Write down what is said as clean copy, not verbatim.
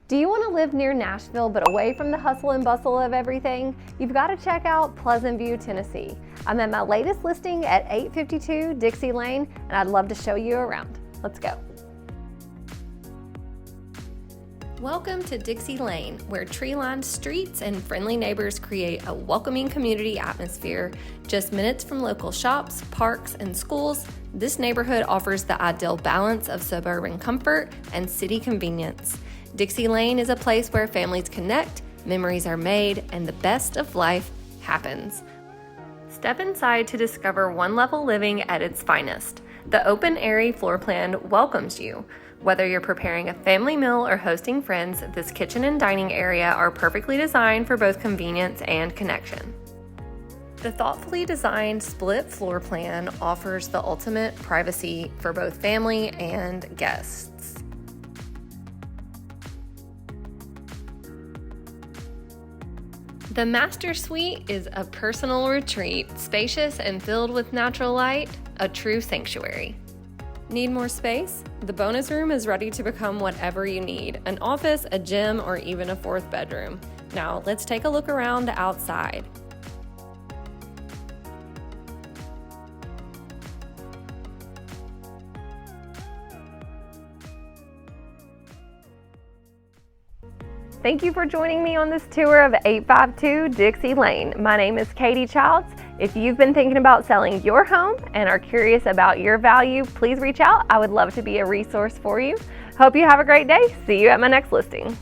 Do you want to live near Nashville but away from the hustle and bustle of everything? You've got to check out Pleasant View, Tennessee. I'm at my latest listing at 852 Dixie Lane, and I'd love to show you around. Let's go. Welcome to Dixie Lane, where tree-lined streets and friendly neighbors create a welcoming community atmosphere. Just minutes from local shops, parks, and schools, this neighborhood offers the ideal balance of suburban comfort and city convenience. Dixie Lane is a place where families connect, memories are made, and the best of life happens. Step inside to discover one-level living at its finest. The open-airy floor plan welcomes you. Whether you're preparing a family meal or hosting friends, this kitchen and dining area are perfectly designed for both convenience and connection. The thoughtfully designed split floor plan offers the ultimate privacy for both family and guests. The master suite is a personal retreat, spacious and filled with natural light, a true sanctuary. Need more space? The bonus room is ready to become whatever you need, an office, a gym, or even a fourth bedroom. Now let's take a look around outside. Thank you for joining me on this tour of 852 Dixie Lane. My name is Katie Childs. If you've been thinking about selling your home and are curious about your value, please reach out. I would love to be a resource for you. Hope you have a great day. See you at my next listing.